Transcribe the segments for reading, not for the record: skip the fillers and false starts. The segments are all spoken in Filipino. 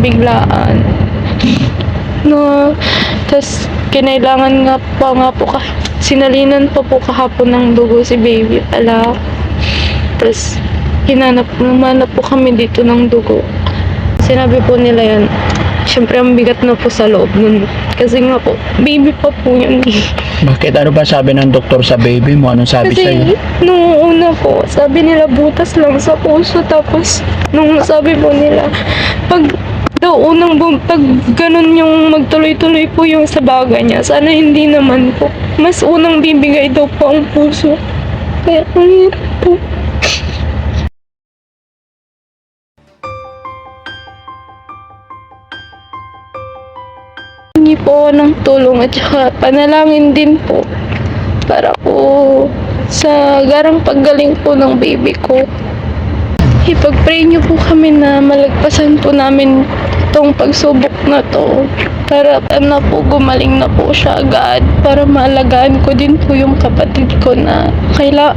ng biglaan. No, tas kinailangan nga po sinalinan pa po kahapon ng dugo si baby pala. Tas humanap po kami dito ng dugo. Sinabi po nila yan, syempre ang bigat na po sa loob nun. Kasi nga po, baby pa po yun eh. Bakit? Ano ba sabi ng doktor sa baby mo? Anong sabi sa'yo? Kasi nung una po, sabi nila butas lang sa puso. Tapos nung sabi po nila, pag pag ganun yung magtuloy-tuloy po yung sa baga niya, sana hindi naman po. Mas unang bibigay daw po ang puso. Kaya ang hirap po. Hingi po ako ng tulong at saka panalangin din po para po sa garang paggaling po ng baby ko. Ipag-pray niyo po kami na malagpasan po namin itong pagsubok na to para po gumaling na po siya agad para maalagaan ko din po yung kapatid ko na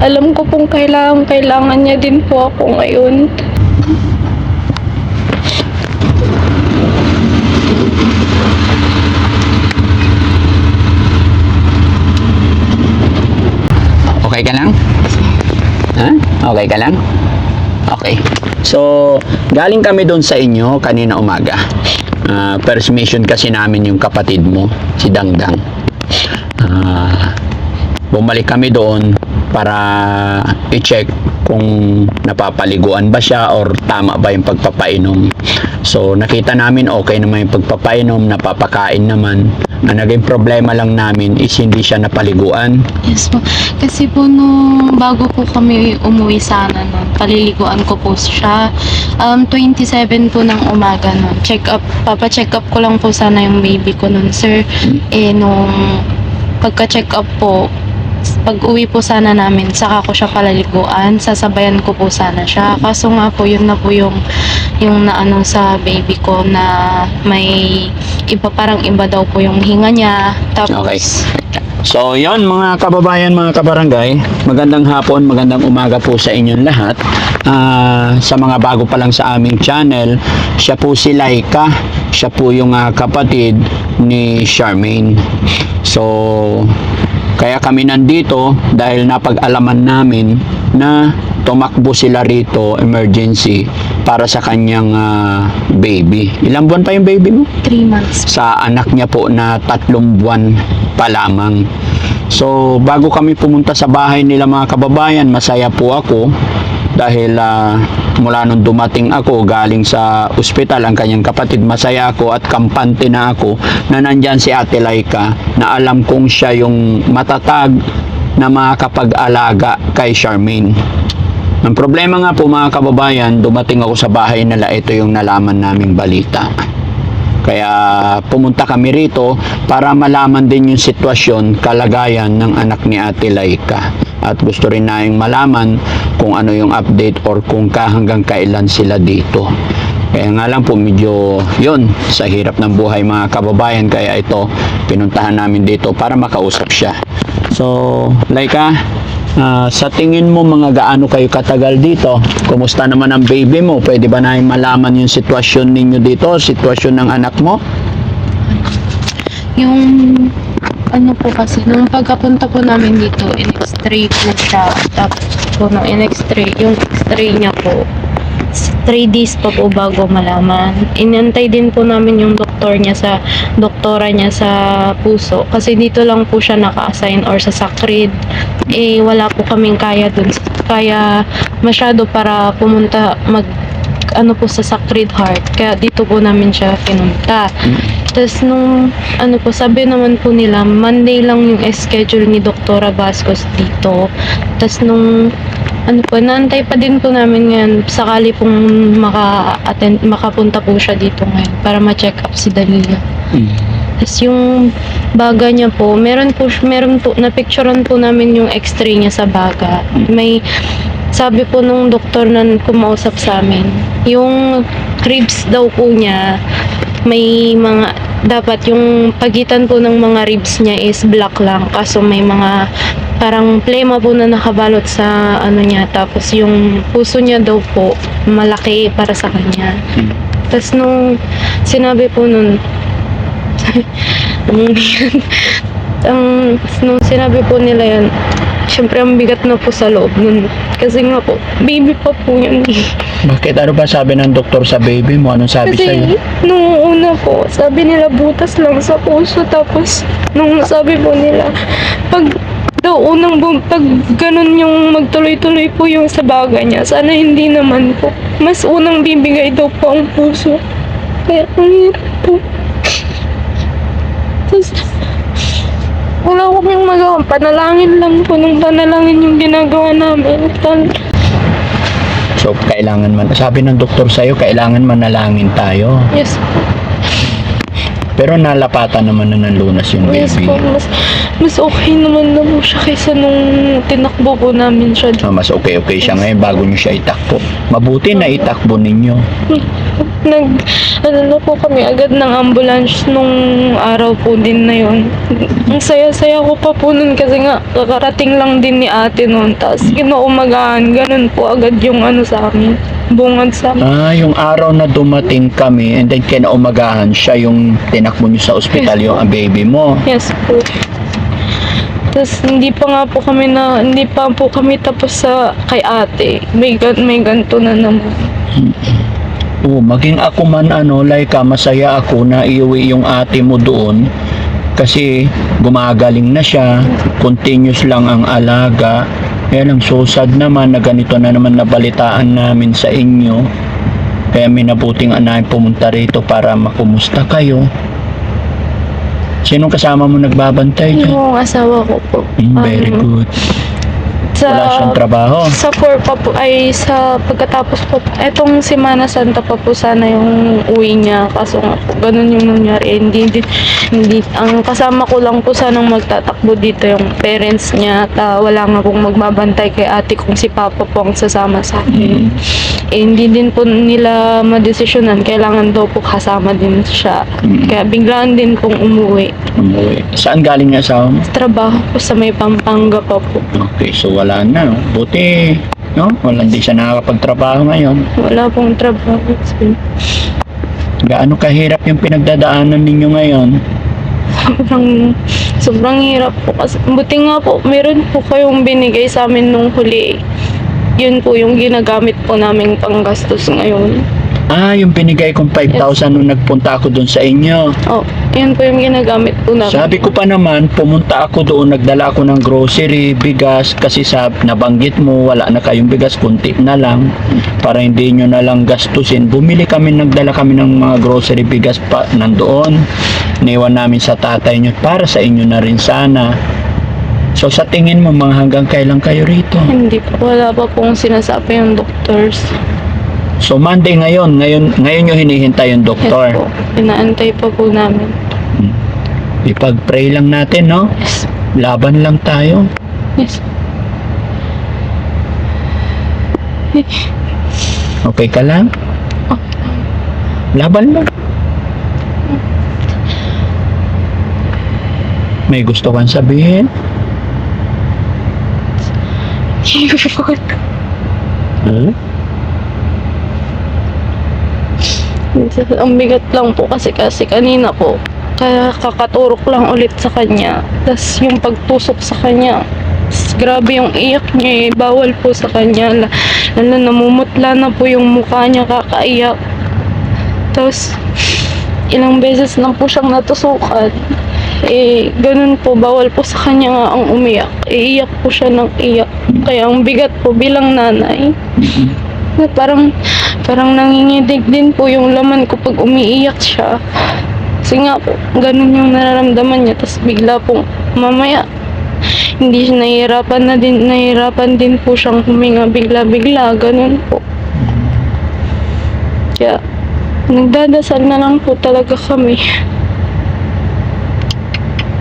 alam ko pong kailangan niya din po ako ngayon. Okay ka lang? Ha? Okay ka lang? Okay. So, galing kami doon sa inyo kanina umaga. First mission kasi namin yung kapatid mo, si Dangdang. Bumalik kami doon para i-check kung napapaliguan ba siya or tama ba yung pagpapainom. So, nakita namin okay naman yung pagpapainom, napapakain naman. Ang naging problema lang namin is hindi siya napaliguan. Yes po. Kasi po nung bago po kami umuwi sana nun, paliliguan ko po siya. 27 po ng umaga nun. Papa-check up ko lang po sana yung baby ko nun, sir. Nung pagka-check up po, pag uwi po sana namin, saka ko siya palaliguan, sasabayan ko po sana siya. Kaso nga po, yun na po yung naano sa baby ko na may parang iba daw po yung hinga niya. Tapos, Okay. So, yon mga kababayan, mga kabarangay, magandang hapon, magandang umaga po sa inyong lahat. Sa mga bago pa lang sa aming channel, siya po si Laika. Siya po yung kapatid ni Charmaine. So, kaya kami nandito dahil napag-alaman namin na tumakbo sila rito, emergency, para sa kanyang baby. Ilang buwan pa yung baby mo? 3 months. Sa anak niya po na 3 buwan pa lamang. So, bago kami pumunta sa bahay nila mga kababayan, masaya po ako dahil mula nung dumating ako galing sa ospital ang kanyang kapatid, masaya ako at kampante na ako na nandyan si Ate Laika na alam kong siya yung matatag na makakapag-alaga kay Charmaine. Ang problema nga po mga kababayan, dumating ako sa bahay nila, ito yung nalaman naming balita. Kaya pumunta kami rito para malaman din yung sitwasyon, kalagayan ng anak ni Ate Laika. At gusto rin namin malaman kung ano yung update or kung hanggang kailan sila dito. Kaya nga lang po medyo yun, sa hirap ng buhay mga kababayan. Kaya ito, pinuntahan namin dito para makausap siya. So, Laika, sa tingin mo mga gaano kayo katagal dito? Kumusta naman ang baby mo? Pwede ba namin malaman yung sitwasyon ninyo dito? Sitwasyon ng anak mo? Yung ano po kasi, nung pagkapunta po namin dito, in-x-ray po siya. Tapos po nung in-x-ray, yung x-ray niya po, 3 days pa po bago malaman. Inantay din po namin yung doktora niya sa puso. Kasi dito lang po siya naka-assign or sa Sacred. Wala po kaming kaya masyado para pumunta po sa Sacred Heart. Kaya dito po namin siya pinunta. Tapos nung sabi naman po nila, Monday lang yung schedule ni Dr. Vascos dito. Tapos nung naantay pa din po namin ngayon sakali pong makapunta po siya dito ngayon para ma-check up si Dalia. Tapos yung baga niya po, meron po na-picturean po namin yung x-ray niya sa baga. May sabi po nung doktor na kumausap sa amin, yung ribs daw po niya, may dapat yung pagitan po ng mga ribs niya is black lang, kaso may mga parang plema po na nakabalot sa niya, tapos yung puso niya daw po malaki para sa kanya. Tapos nung sinabi po nun, nung sinabi po nila yan, syempre ang bigat na po sa loob nun. Kasi nga po, baby pa po yun eh. Bakit? Ano ba sabi ng doktor sa baby mo? Anong sabi sa'yo? Kasi nung una po, sabi nila butas lang sa puso. Tapos nung sabi po nila, pag daw pag ganun yung magtuloy-tuloy po yung sa baga niya, sana hindi naman po. Mas unang bibigay daw po ang puso. Kaya ang hirap po. Tapos, wala akong magawa. Panalangin lang po ng panalangin yung ginagawa namin. So, kailangan man, sabi ng doktor sa'yo, kailangan manalangin tayo. Yes po. Pero nalapatan naman na ng lunas yung Yes baby. po. Mas okay naman na po siya kaysa nung tinakbo po namin siya. Mas okay siya ngayon bago niyo siya itakbo. Mabuti na itakbo ninyo. Ano na po kami agad ng ambulance nung araw po din na yun. Ang saya-saya ko pa po nun kasi nga kakarating lang din ni ate nun. Tapos kinaumagaan, ganun po agad yung ano sa amin. Bungad sa amin. Yung araw na dumating kami and then kinaumagahan siya yung tinakbo niyo sa ospital yung baby mo. Yes po. Tapos hindi pa po kami tapos sa kay ate. May ganto na naman. Maging ako man Laika, masaya ako na iuwi yung ate mo doon kasi gumagaling na siya, continuous lang ang alaga. Kaya lang so sad naman na ganito na naman nabalitaan namin sa inyo. Kaya minabuting anahin pumunta rito para makumusta kayo. Sinong kasama mo nagbabantay dyan? Yung asawa ko po. Very good. Wala siyang trabaho. Sa 4 pa po, sa pagkatapos po, etong Semana Santa pa po sana yung uwi niya. Kaso nga po, ganun yung nangyari. Hindi, ang kasama ko lang po sanang magtatakbo dito yung parents niya. At wala nga pong magbabantay kay ate kung si Papa po ang sasama sa akin. Hindi din po nila madesisyonan. Kailangan daw po kasama din siya. Kaya biglaan din pong umuwi. Saan galing niya asawa mo? Trabaho po sa may Pampanga pa po. Okay, so wala na. Buti, no? Hindi siya nakakapagtrabaho ngayon. Wala pong trabaho. Gaano kahirap yung pinagdadaanan ninyo ngayon? Sobrang hirap po. Kasi, buti nga po, meron po kayong binigay sa amin nung huli. Yun po yung ginagamit po namin panggastos ngayon. Yung binigay kong 5,000 nung nagpunta ako doon sa inyo. Yun po yung ginagamit po namin. Sabi ko pa naman, pumunta ako doon, nagdala ako ng grocery, bigas, kasi nabanggit mo, wala na kayong bigas, kunti na lang, para hindi nyo na lang gastusin. Nagdala kami ng mga grocery, bigas pa nandoon. Niwan namin sa tatay nyo, para sa inyo na rin sana. So sa tingin mo, mga hanggang kailan kayo rito? Hindi po, wala pa pong sinasabi yung doctors. So Monday ngayon nyo hinihintay yung doktor. Yes po, inaantay pa po namin. Ipag-pray lang natin, no? Yes. Laban lang tayo. Yes. Okay ka lang? Laban lang. May gusto kang sabihin? Ang bigat lang po kasi kanina po kaya kakaturok lang ulit sa kanya, tas yung pagtusok sa kanya, grabe yung iyak niya bawal po sa kanya, lalo namumutla na po yung mukha niya kakaiyak. Tapos ilang beses lang po siyang natusukan, ganun po, bawal po sa kanya nga ang umiyak, iiyak po siya ng iyak. Kaya ang bigat po bilang nanay, na parang nanginginig din po yung laman ko pag umiiyak siya. Kasi nga po, ganun yung nararamdaman niya. Tapos bigla po, mamaya, hindi siya nahihirapan din po siyang huminga bigla-bigla, ganun po. Kaya, nagdadasal na lang po talaga kami.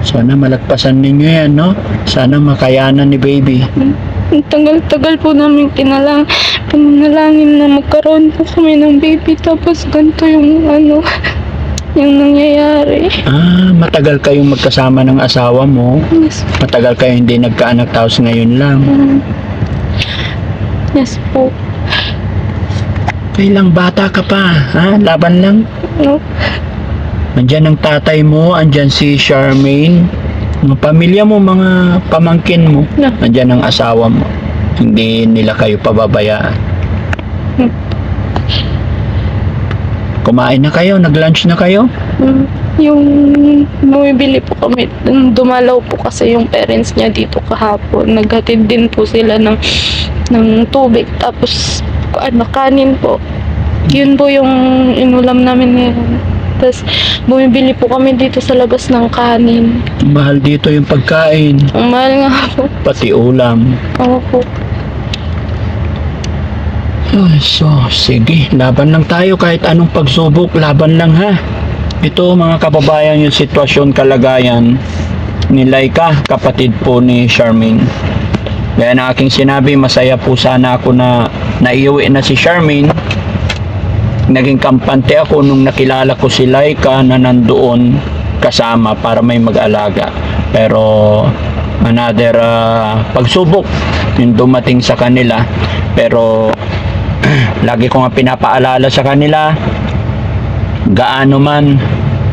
Sana malagpasan ninyo yan, no? Sana makayanan ni baby. Ang tagal-tagal po namin pinanalangin na magkaroon po kami ng baby, tapos ganito yung yung nangyayari. Matagal kayong magkasama ng asawa mo. Yes. Matagal kayo hindi nagkaanak, tapos ngayon lang. Yes po. Kailang bata ka pa, ha? Laban lang. No? Andyan ang tatay mo, andyan si Charmaine. Mga pamilya mo, mga pamangkin mo. No. Andyan ang asawa mo. Hindi nila kayo pababayaan. Kumain na kayo? Nag-lunch na kayo? Yung bumibili po kami, dumalaw po kasi yung parents niya dito kahapon. Naghatid din po sila ng tubig. Tapos, kanin po. Yun po yung inulam namin ngayon. Tapos, bumibili po kami dito sa labas ng kanin. Mahal dito yung pagkain, Ang mahal nga po. pati ulam. Oo po. Ay, so, sige, laban lang tayo kahit anong pagsubok, laban lang ha. Ito mga kababayan, yung sitwasyon, kalagayan ni Laika, kapatid po ni Charmaine. Gaya na aking sinabi, masaya po sana ako na naiuwi na si Charmaine. Naging kampante ako nung nakilala ko si Laika na nandoon kasama para may mag-alaga. Pero another pagsubok yung dumating sa kanila. Pero lagi ko nga pinapaalala sa kanila, gaano man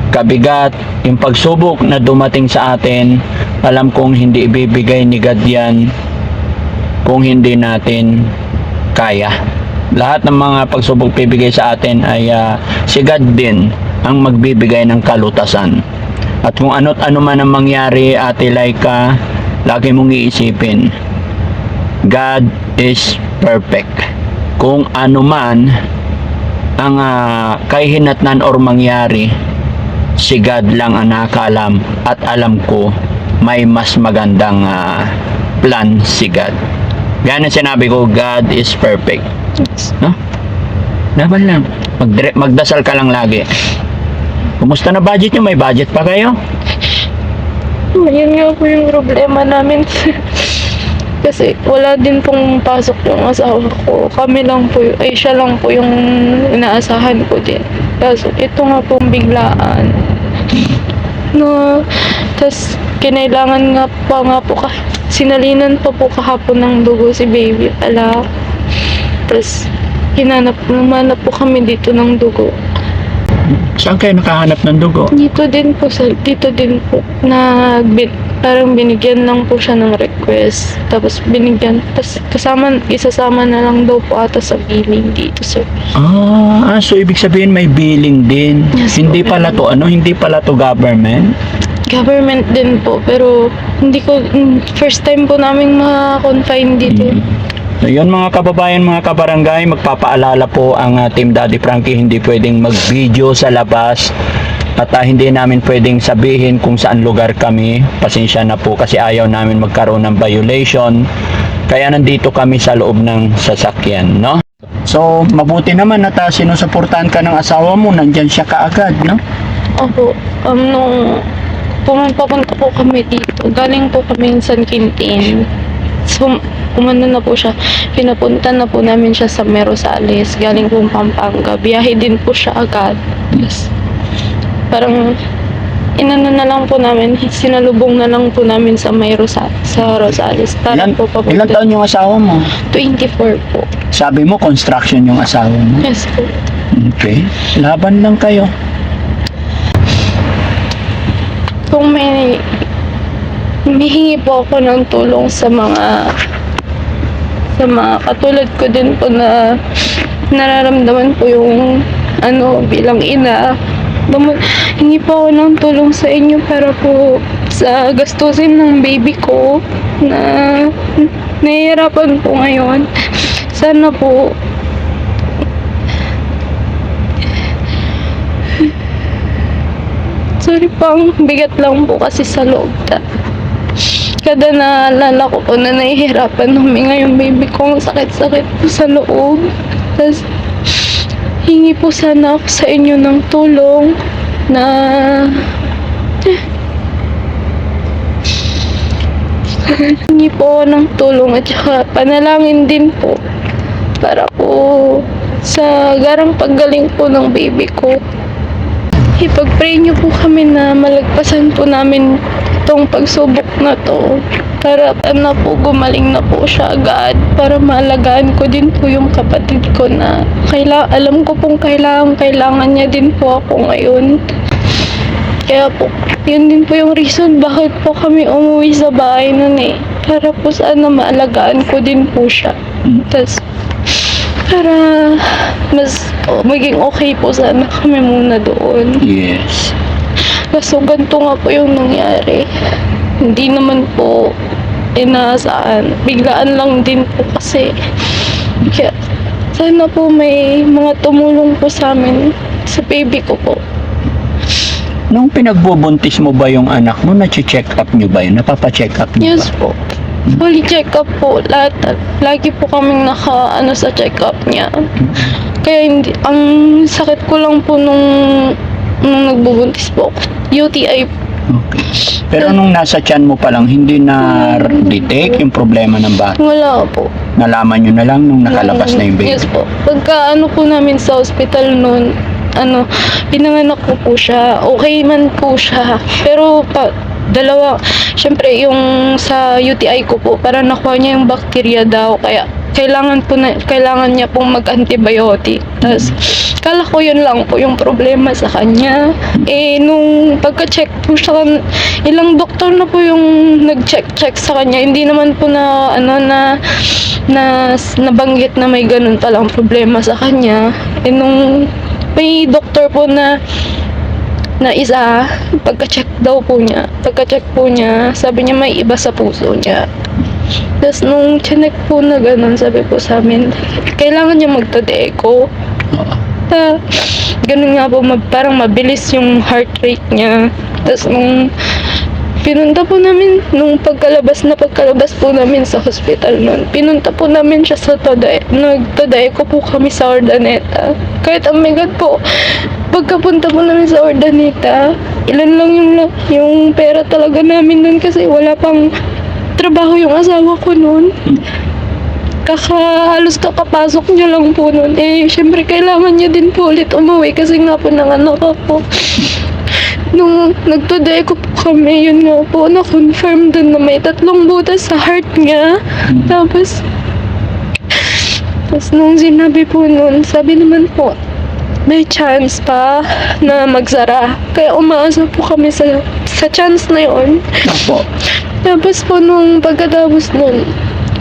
kabigat yung pagsubok na dumating sa atin, alam kong hindi ibibigay ni God yan kung hindi natin kaya. Lahat ng mga pagsubok bibigay sa atin ay si God din ang magbibigay ng kalutasan. At kung ano't ano man ang mangyari, Ate Laika, lagi mong iisipin, God is perfect. Kung ano man ang kahihinatnan or mangyari, si God lang ang nakaalam, at alam ko may mas magandang plan si God. Gaya na sinabi ko, God is perfect. No? Laban lang. Magdasal ka lang lagi. Kumusta na budget nyo? May budget pa kayo? Yun nga po yung problema namin. Kasi wala din pong pasok yung asawa ko. Kami lang po, siya lang po yung inaasahan ko din. Kaso ito nga pong biglaan. No, tas kinailangan nga po sinalinan pa po kahapon ng dugo si baby pala. Tas hinanap naman po kami dito ng dugo. Saan kayo nakahanap ng dugo? Dito din po parang binigyan lang po siya ng request. Tapos binigyan, tapos isasama na lang daw po ata sa billing dito, sir. So ibig sabihin may billing din. Yes, Hindi po. pala to hindi pala to government. Government din po, pero first time po namin ma-confine dito. So yun mga kababayan, mga kabarangay, magpapaalala po ang Team Daddy Frankie, hindi pwedeng mag-video sa labas. At hindi namin pwedeng sabihin kung saan lugar kami. Pasensya na po kasi ayaw namin magkaroon ng violation. Kaya nandito kami sa loob ng sasakyan, no? So, mabuti naman na sinusuportahan ka ng asawa mo, nandyan siya kaagad, no? Opo, nung papunta po kami dito, galing po kami sa San Quintin. So, kumano na po siya, pinapunta na po namin siya sa Merosales, galing po Pampanga. Biyahe din po siya agad. Yes. Parang inano na lang po namin, sinalubong na lang po namin sa Rosales. Ilan papunta. taon yung asawa mo? 24 po. Sabi mo, construction yung asawa mo? Yes po. Okay. Laban lang kayo. Kung may humihingi po ako ng tulong sa mga katulad ko din po na nararamdaman po yung bilang ina. Hingi po ako ng tulong sa inyo para po sa gastusin ng baby ko na nahihirapan po ngayon. Sana po sorry pang bigat lang po kasi sa loob. Kada naalala ko po na nahihirapan huminga yung baby ko, ang sakit-sakit po sa loob. Tapos hingi po sana ako sa inyo ng tulong na hingi po ako ng tulong at saka panalangin din po para po sa garang paggaling po ng baby ko. Ipag-pray niyo po kami na malagpasan po namin itong pagsubok na to para na po gumaling na po siya agad, para maalagaan ko din po yung kapatid ko na alam ko pong kailangan niya din po ako ngayon. Kaya po, yun din po yung reason bakit po kami umuwi sa bahay nun eh. Para po sana maalagaan ko din po siya. Tas, para maging okay po sana kami muna doon. Yes. Kaso ganito nga po yung nangyari. Hindi naman po inaasahan. Biglaan lang din po kasi. Kaya sana po may mga tumulong po sa amin, sa baby ko po. Nung pinagbubuntis mo ba yung anak mo, na-check up nyo ba yun? Napapa-check up nyo Yes ba? po. Fully check up po lahat. Lagi po kaming sa check up niya. Kaya hindi, ang sakit ko lang po nung nagbubuntis po ako. UTI po. Okay. Pero nung nasa tiyan mo pa lang, hindi na-detect yung problema ng bata? Wala po. Nalaman nyo na lang nung nakalabas na yung baby? Yes po. Pagka po namin sa hospital noon, pinanganak ko po siya. Okay man po siya. Pero syempre yung sa UTI ko po, para nakuha niya yung bacteria daw. Kaya kailangan niya pong mag-antibiotic. Tapos, kala ko yun lang po yung problema sa kanya. Nung pagka-check po siya, ilang doktor na po yung nag-check sa kanya. Hindi naman po na nabanggit na may ganun palang problema sa kanya. Nung may doktor po na isa, pagka-check po niya, sabi niya may iba sa puso niya. Tapos nung chinek po na gano'n, sabi po sa amin, kailangan niya magta-echo. Ganun nga po, parang mabilis yung heart rate niya. Tapos nung pinunta po namin, nung pagkalabas po namin sa hospital nun, pinunta po namin siya sa nagta-echo po kami sa Urdaneta. Kahit amigat po, pagkapunta po namin sa Urdaneta, ilan lang yung pera talaga namin nun kasi wala pang trabaho yung asawa ko nun. Halos kakapasok niya lang po nun. Syempre kailangan niya din po ulit umuwi kasi nga po nanganak ako. Nung nagto-echo po kami, yun nga po, na-confirm dun na may 3 butas sa heart niya. Tapos nung sinabi po nun, sabi naman po, may chance pa na magsara. Kaya umaasa po kami sa chance na yun. Opo. Tapos po nung pagkatapos nun,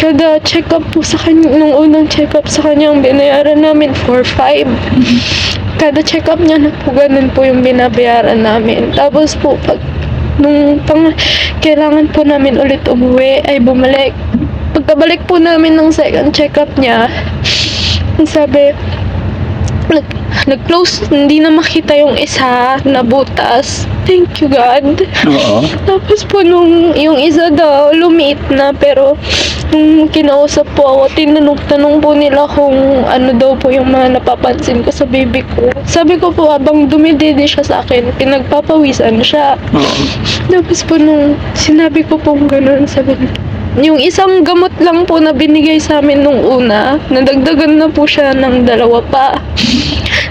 kada check-up po sa kanya, nung unang check-up sa kanya, ang binayaran namin 4,500. Kada check-up niya na po, ganun po yung binabayaran namin. Tapos po, nung kailangan po namin ulit umuwi, ay bumalik. Pagkabalik po namin ng second check-up niya, sabi, nag-close, hindi na makita yung isa na butas. Thank you God. Oo. Tapos po yung isa daw, lumiit na, pero nung kinausap po ako, tinanong po nila kung ano daw po yung mga napapansin ko sa baby ko. Sabi ko po, habang dumididi siya sa akin, pinagpapawisan siya. Oo. Tapos po nung sinabi ko po gano'n, sabi niya, yung isang gamot lang po na binigay sa amin nung una, nadagdagan na po siya ng 2 pa.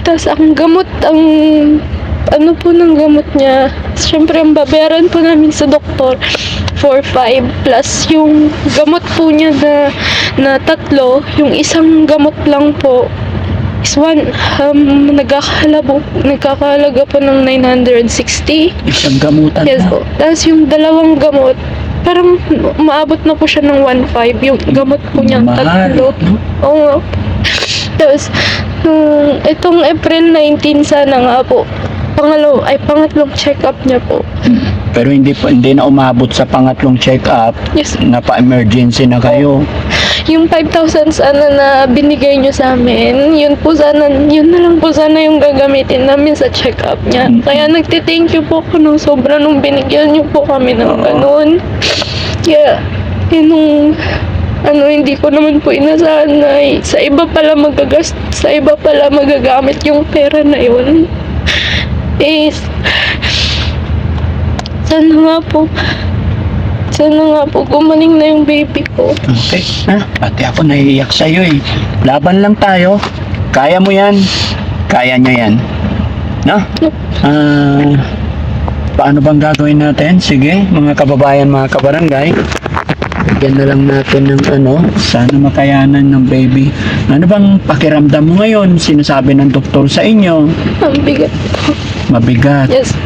Tapos ang gamot, ng gamot niya, syempre ang babayaran po namin sa doktor, 4,500 plus yung gamot po niya na 3, yung isang gamot lang po is nagkakahalaga po ng 960. Isang gamutan Yes na. po. Tapos yung 2 gamot, parang maabot na po siya ng 1,500 yung gamot po niya, Mahal, 3. no? Oo nga po. Tapos, itong April 19 sana nga po, pangatlong check-up niya po. Pero hindi na umabot sa pangatlong check-up. Yes. Napa-emergency na kayo. Yung 5,000 sana na binigay niyo sa amin, yun na lang po sana yung gagamitin namin sa check-up niya. Kaya nagti-thank you po ako ng sobra nung binigyan niyo po kami ng ganun. Kaya, hindi ko naman po inasahan na sa iba pala magagamit yung pera na yun. Sana nga po gumaling na yung baby ko. Okay. Pati ako naiiyak sa'yo eh. Laban lang tayo. Kaya mo yan. Kaya nyo yan. No? paano bang gagawin natin? Sige, mga kababayan, mga kabarangay. Bigyan na lang natin ng sana makayanan ng baby. Ano bang pakiramdam mo ngayon? Sinasabi ng doktor sa inyo? Ang bigat po. Mabigat. Yes.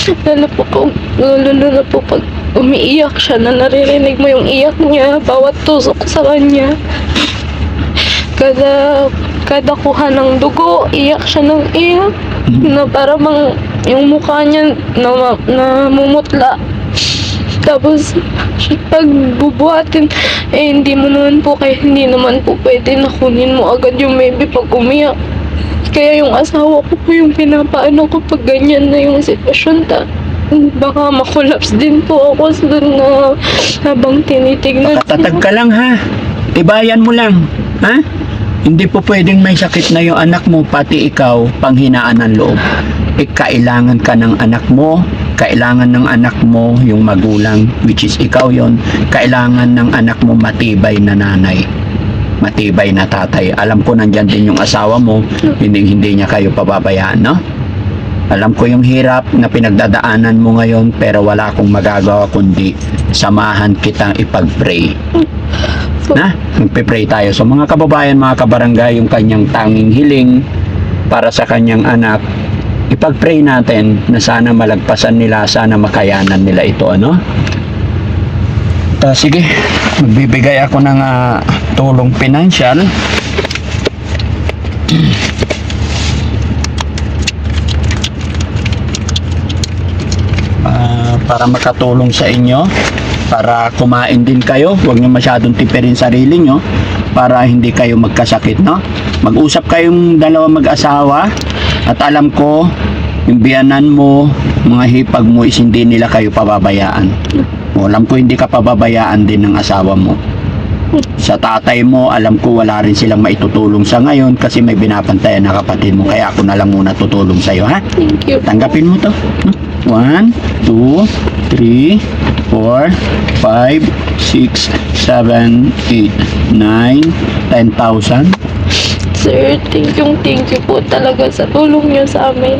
Lalo na po pag umiiyak siya na naririnig mo yung iyak niya, bawat tusok sa kanya. Kada kuha ng dugo, iyak siya ng iyak. Na para yung mukha niya namumutla. Tapos, pag bubuhatin, hindi naman po pwede na kunin mo agad yung baby pag umiyak. Kaya yung asawa ko po yung pinapaano ko pag ganyan na yung sitwasyon. Baka makolaps din po ako doon na habang tinitignan. Pakatatag ka lang ha. Tibayan mo lang. Ha? Hindi po pwedeng may sakit na yung anak mo, pati ikaw, panghinaan ng loob. Kailangan ka ng anak mo, kailangan ng anak mo yung magulang, which is ikaw yon. Kailangan ng anak mo matibay na nanay, matibay na tatay. Alam ko nandyan din yung asawa mo, hindi niya kayo pababayaan, no? Alam ko yung hirap na pinagdadaanan mo ngayon, pero wala akong magagawa kundi samahan kitang ipag-pray. Na? Magpe-pray tayo. So mga kababayan, mga kabarangay, yung kanyang tanging hiling para sa kanyang anak, ipag-pray natin na sana malagpasan nila, sana makayanan nila ito, sige, magbibigay ako ng tulong pinansyal. Para makatulong sa inyo, para kumain din kayo, huwag nyo masyadong tipirin sarili nyo para hindi kayo magkasakit, no? Mag-usap kayong dalawa mag-asawa at alam ko yung biyanan mo, mga hipag mo is hindi nila kayo pababayaan. Alam ko hindi ka pababayaan din ng asawa mo. Sa tatay mo, alam ko wala rin silang maitutulong sa ngayon kasi may binapantayan na kapatid mo, kaya ako na lang muna tutulong sa'yo, ha? Thank you. Tanggapin mo to. 1, 2, 3, 4, 5, 6, 7, 8, 9, 10,000. Sir, thank you po talaga sa tulong niyo sa amin.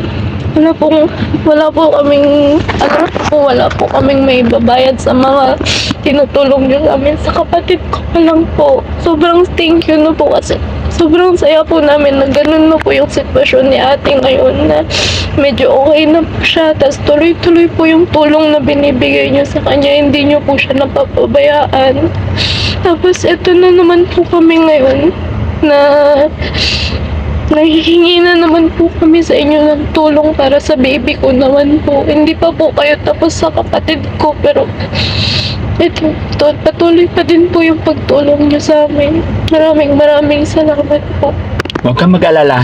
Wala po kaming may babayad sa mga tinutulong niyo sa amin. Sa kapatid ko pa lang po. Sobrang thank you na po kasi sobrang saya po namin na ganun na po yung sitwasyon ni ate ngayon na medyo okay na po siya. Tapos tuloy-tuloy po yung tulong na binibigay niyo sa kanya. Hindi niyo po siya napapabayaan. Tapos eto na naman po kami ngayon na nahihingi na naman po kami sa inyo ng tulong para sa baby ko naman po. Hindi pa po kayo tapos sa kapatid ko, pero ito, patuloy pa din po yung pagtulong niyo sa amin. Maraming salamat po. Huwag kang mag-alala.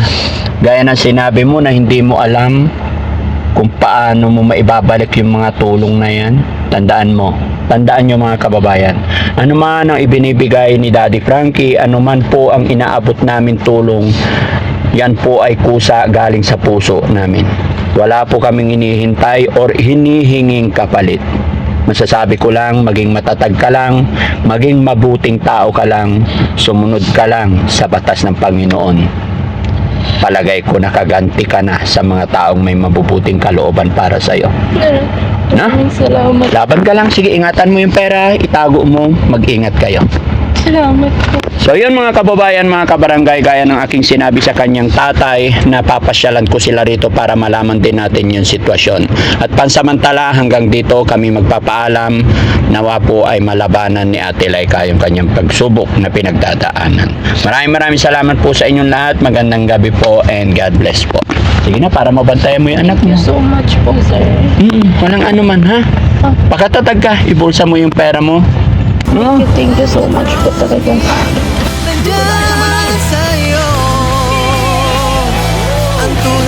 Gaya ng sinabi mo na hindi mo alam kung paano mo maibabalik yung mga tulong na yan. Tandaan nyo mga kababayan, ano man ang ibinibigay ni Daddy Frankie, ano man po ang inaabot namin tulong, yan po ay kusa galing sa puso namin. Wala po kaming hinihintay or hinihinging kapalit. Masasabi ko lang, maging matatag ka lang, maging mabuting tao ka lang, sumunod ka lang sa batas ng Panginoon. Palagay ko nakaganti ka na sa mga taong may mabubuting kalooban para sa iyo. Na? Salamat. Laban ka lang, sige, ingatan mo yung pera, itago mo, mag-ingat kayo. Salamat po. So yun mga kababayan, mga kabarangay, gaya ng aking sinabi sa kanyang tatay, napapasyalan ko sila rito para malaman din natin yung sitwasyon. At pansamantala hanggang dito kami magpapaalam, nawa po ay malabanan ni Ate Laika yung kanyang pagsubok na pinagdadaanan. Maraming salamat po sa inyong lahat, magandang gabi po and God bless po. Sige na, para mabantayan mo yung anak mo. Thank you so much po, sir. Walang anuman, ha? Pakatatag ka, ibulsa mo yung pera mo. Thank you so much po talaga. Nandiyan sa'yo ang tunay